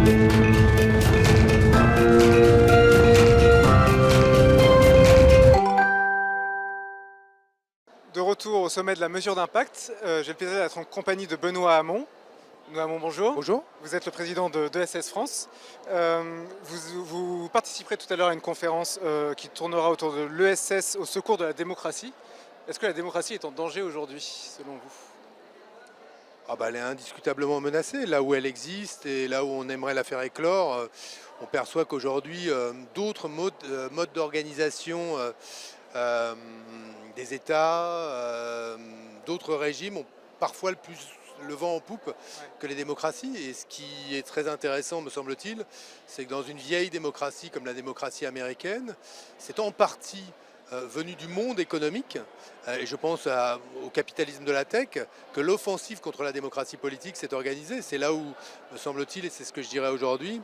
De retour au sommet de la mesure d'impact, j'ai le plaisir d'être en compagnie de Benoît Hamon. Benoît Hamon, bonjour. Bonjour. Vous êtes le président de ESS France. Vous participerez tout à l'heure à une conférence qui tournera autour de l'ESS au secours de la démocratie. Est-ce que la démocratie est en danger aujourd'hui, selon vous? Elle est indiscutablement menacée. Là où elle existe et là où on aimerait la faire éclore, on perçoit qu'aujourd'hui, d'autres modes d'organisation des États, d'autres régimes ont parfois le vent en poupe que les démocraties. Et ce qui est très intéressant, me semble-t-il, c'est que dans une vieille démocratie comme la démocratie américaine, c'est en partie venu du monde économique, et je pense au capitalisme de la tech, que l'offensive contre la démocratie politique s'est organisée. C'est là où, me semble-t-il, et c'est ce que je dirais aujourd'hui,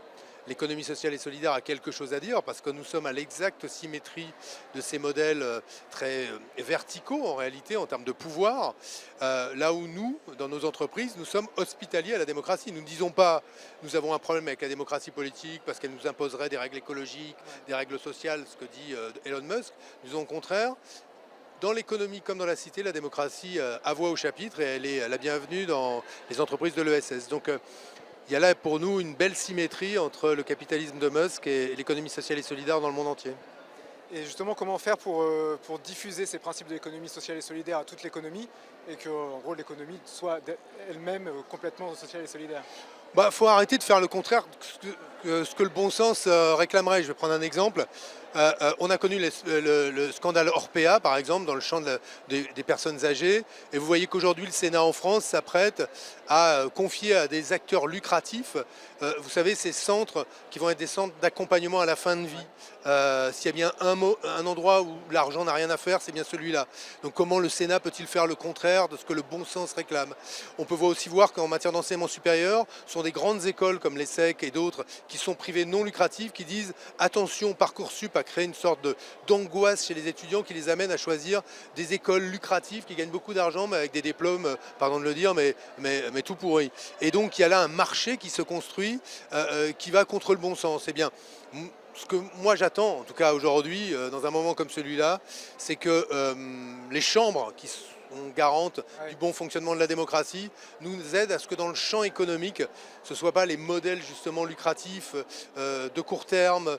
l'économie sociale et solidaire a quelque chose à dire, parce que nous sommes à l'exacte symétrie de ces modèles très verticaux en réalité en termes de pouvoir, là où nous, dans nos entreprises, nous sommes hospitaliers à la démocratie. Nous ne disons pas nous avons un problème avec la démocratie politique parce qu'elle nous imposerait des règles écologiques, des règles sociales, ce que dit Elon Musk. Nous disons au contraire, dans l'économie comme dans la cité, la démocratie a voix au chapitre et elle est la bienvenue dans les entreprises de l'ESS. Donc il y a là pour nous une belle symétrie entre le capitalisme de Musk et l'économie sociale et solidaire dans le monde entier. Et justement, comment faire pour diffuser ces principes de l'économie sociale et solidaire à toute l'économie et que en gros, l'économie soit elle-même complètement sociale et solidaire? Faut arrêter de faire le contraire de ce que le bon sens réclamerait. Je vais prendre un exemple. On a connu le scandale Orpea, par exemple, dans le champ des personnes âgées. Et vous voyez qu'aujourd'hui, le Sénat en France s'apprête à confier à des acteurs lucratifs, vous savez, ces centres qui vont être des centres d'accompagnement à la fin de vie. S'il y a bien un endroit où l'argent n'a rien à faire, c'est bien celui-là. Donc comment le Sénat peut-il faire le contraire de ce que le bon sens réclame? On peut aussi voir qu'en matière d'enseignement supérieur, ce sont des grandes écoles comme l'ESSEC et d'autres qui sont privées non lucratives, qui disent attention, Parcoursup a créé une sorte d'angoisse chez les étudiants qui les amène à choisir des écoles lucratives qui gagnent beaucoup d'argent mais avec des diplômes, pardon de le dire, mais tout pourri. Et donc il y a là un marché qui se construit qui va contre le bon sens. Eh bien, ce que moi j'attends, en tout cas aujourd'hui, dans un moment comme celui-là, c'est que les chambres qui sont garantes du bon fonctionnement de la démocratie nous aident à ce que dans le champ économique, ce ne soient pas les modèles justement lucratifs de court terme,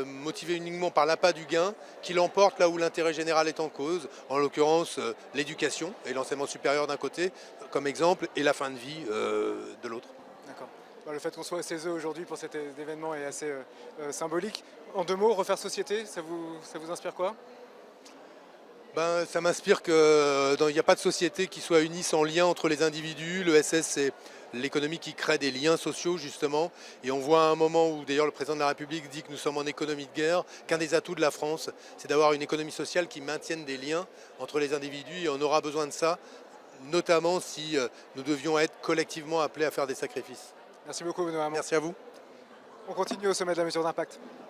motivés uniquement par l'appât du gain, qui l'emportent là où l'intérêt général est en cause, en l'occurrence l'éducation et l'enseignement supérieur d'un côté, comme exemple, et la fin de vie de l'autre. D'accord. Le fait qu'on soit au CESE aujourd'hui pour cet événement est assez symbolique. En deux mots, refaire société, ça vous inspire quoi? Ça m'inspire qu'il n'y a pas de société qui soit unie sans lien entre les individus. L'ESS, c'est l'économie qui crée des liens sociaux, justement. Et on voit à un moment où, d'ailleurs, le président de la République dit que nous sommes en économie de guerre, qu'un des atouts de la France, c'est d'avoir une économie sociale qui maintienne des liens entre les individus. Et on aura besoin de ça, notamment si nous devions être collectivement appelés à faire des sacrifices. Merci beaucoup, Benoît Hamon. Merci à vous. On continue au sommet de la mesure d'impact.